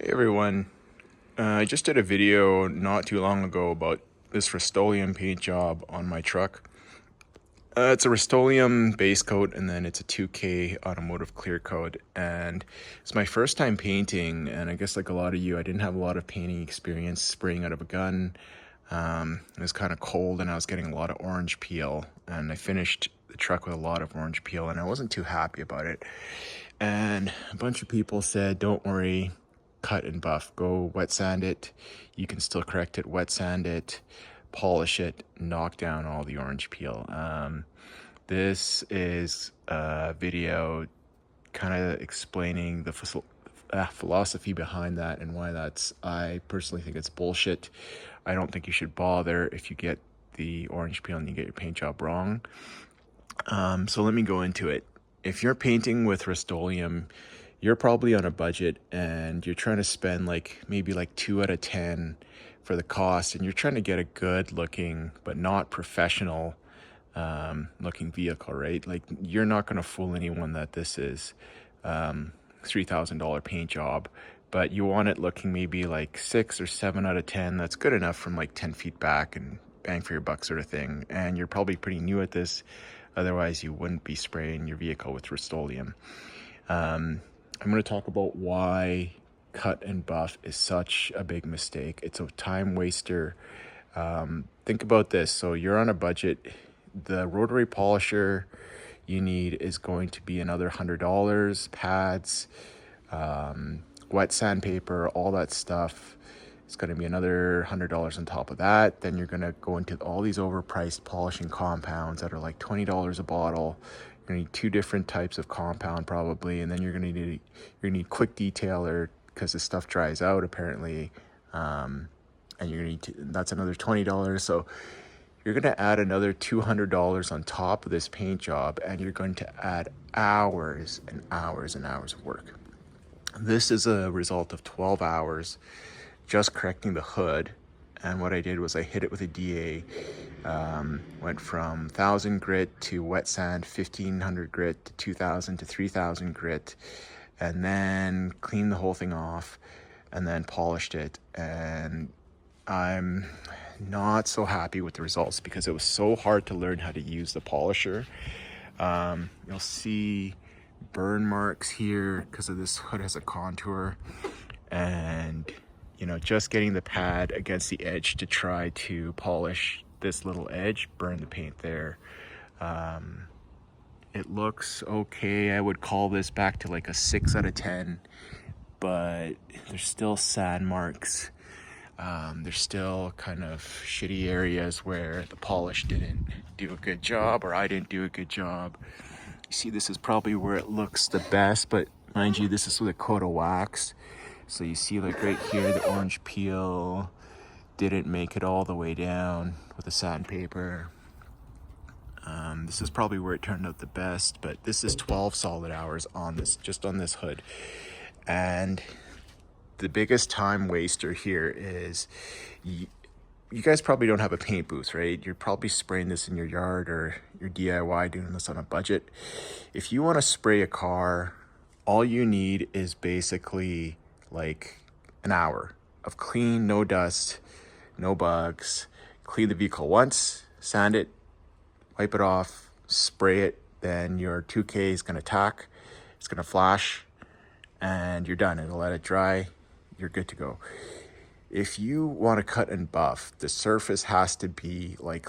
Hey everyone, I just did a video not too long ago about this Rustoleum paint job on my truck. It's a Rustoleum base coat and then it's a 2K automotive clear coat, and it's my first time painting, and I guess like a lot of you, I didn't have a lot of painting experience spraying out of a gun. It was kind of cold and I was getting a lot of orange peel, and I finished the truck with a lot of orange peel and I wasn't too happy about it. And a bunch of people said, don't worry, cut and buff, go wet sand it, you can still correct it, wet sand it, polish it, knock down all the orange peel. This is a video kind of explaining the philosophy behind that and why I personally think it's bullshit. I don't think you should bother if you get the orange peel and you get your paint job wrong. So let me go into it. If you're painting with Rustoleum, you're probably on a budget and you're trying to spend maybe 2 out of 10 for the cost, and you're trying to get a good looking but not professional looking vehicle, right? Like, you're not going to fool anyone that this is $3,000 paint job, but you want it looking maybe like 6 or 7 out of 10. That's good enough from like 10 feet back and bang for your buck sort of thing. And you're probably pretty new at this, otherwise you wouldn't be spraying your vehicle with Rustoleum. I'm going to talk about why cut and buff is such a big mistake. It's a time waster. Think about this. So you're on a budget. The rotary polisher you need is going to be another $100. Pads, wet sandpaper, all that stuff. It's going to be another $100 on top of that. Then you're going to go into all these overpriced polishing compounds that are like $20 a bottle. You're going to need 2 different types of compound probably, and then you're going to need quick detailer because the stuff dries out apparently. And you're going to need that's another $20. So you're going to add another $200 on top of this paint job, and you're going to add hours and hours and hours of work. This is a result of 12 hours just correcting the hood. And what I did was I hit it with a DA, went from 1,000 grit to wet sand, 1,500 grit to 2,000 to 3,000 grit, and then cleaned the whole thing off and then polished it. And I'm not so happy with the results because it was so hard to learn how to use the polisher. You'll see burn marks here because of this hood has a contour, and just getting the pad against the edge to try to polish this little edge burned the paint there. It looks okay. I would call this back to like a 6 out of 10, but there's still sand marks. There's still kind of shitty areas where the polish didn't do a good job, or I didn't do a good job. You see, this is probably where it looks the best, but mind you, this is with a coat of wax. So you see, like right here, the orange peel didn't make it all the way down with the sandpaper. This is probably where it turned out the best, but this is 12 solid hours on this, just on this hood. And the biggest time waster here is you guys probably don't have a paint booth, right? You're probably spraying this in your yard or your DIY, doing this on a budget. If you want to spray a car, all you need is basically like an hour of clean, no dust, no bugs. Clean the vehicle once, sand it, wipe it off, spray it, then your 2K is going to tack, it's going to flash, and you're done. It'll let it dry, you're good to go. If you want to cut and buff, the surface has to be like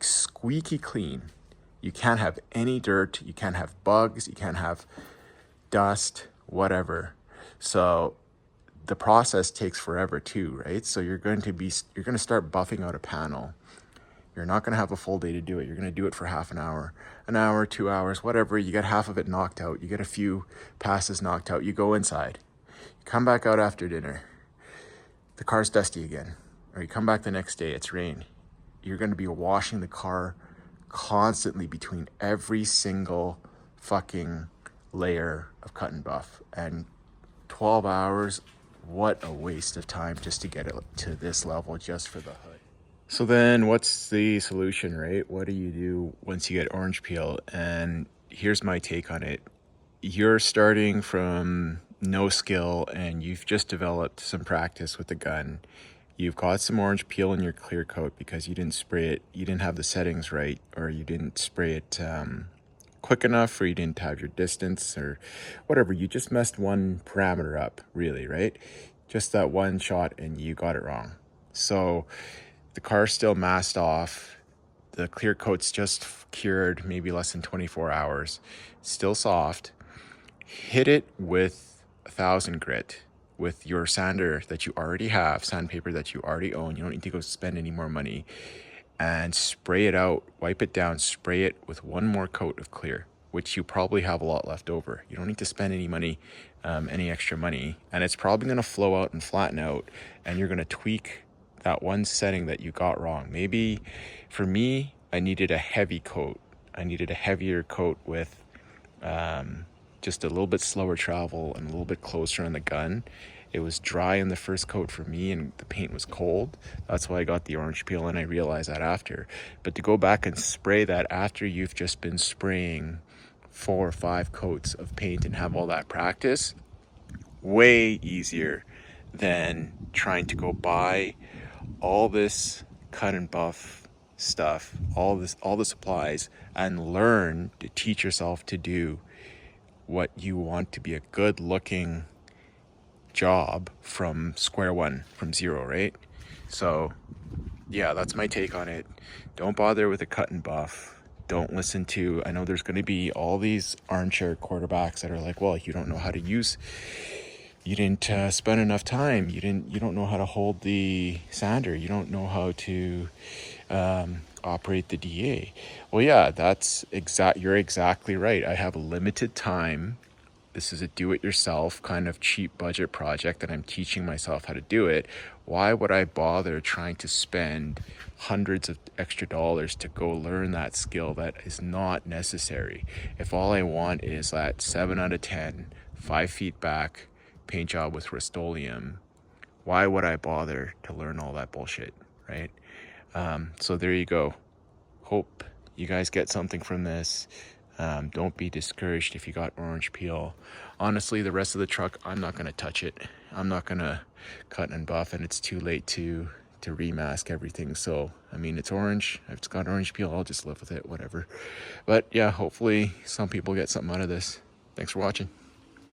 squeaky clean. You can't have any dirt, you can't have bugs, you can't have dust, whatever. So the process takes forever too, right? So you're going to start buffing out a panel. You're not going to have a full day to do it. You're going to do it for half an hour, 2 hours, whatever. You get half of it knocked out. You get a few passes knocked out. You go inside. You come back out after dinner. The car's dusty again. Or you come back the next day, it's rain. You're going to be washing the car constantly between every single fucking layer of cut and buff. And 12 hours, what a waste of time just to get it to this level just for the hood. So then what's the solution, right? What do you do once you get orange peel? And here's my take on it. You're starting from no skill and you've just developed some practice with the gun, you've got some orange peel in your clear coat because you didn't spray it, you didn't have the settings right, or you didn't spray it quick enough, or you didn't have your distance, or whatever. You just messed one parameter up, really, right? Just that one shot and you got it wrong. So the car's still masked off. The clear coat's just cured, maybe less than 24 hours. Still soft. Hit it with 1,000 grit with your sander that you already have, sandpaper that you already own. You don't need to go spend any more money, and spray it out, wipe it down, spray it with one more coat of clear, which you probably have a lot left over. You don't need to spend any money, any extra money, and it's probably going to flow out and flatten out, and you're going to tweak that one setting that you got wrong. Maybe for me, I needed a heavy coat. I needed a heavier coat with just a little bit slower travel and a little bit closer on the gun. It was dry in the first coat for me and the paint was cold. That's why I got the orange peel, and I realized that after. But to go back and spray that after you've just been spraying 4 or 5 coats of paint and have all that practice, way easier than trying to go buy all this cut and buff stuff, all the supplies, and learn to teach yourself to do what you want to be a good looking job from square one, from zero, right? So yeah, that's my take on it. Don't bother with a cut and buff. Don't listen to, I know there's going to be all these armchair quarterbacks that are like, well, you don't know how to use, you didn't spend enough time, you don't know how to hold the sander, you don't know how to operate the DA. Well, yeah, you're exactly right. I have a limited time. This is a do-it-yourself kind of cheap budget project that I'm teaching myself how to do it. Why would I bother trying to spend hundreds of extra dollars to go learn that skill that is not necessary? If all I want is that 7 out of 10, 5 feet back paint job with Rustoleum, why would I bother to learn all that bullshit, right? So there you go. Hope you guys get something from this. Don't be discouraged if you got orange peel. Honestly, the rest of the truck, I'm not going to touch it. I'm not going to cut and buff, and it's too late to remask everything. So, I mean, it's orange. If it's got orange peel, I'll just live with it, whatever. But yeah, hopefully some people get something out of this. Thanks for watching.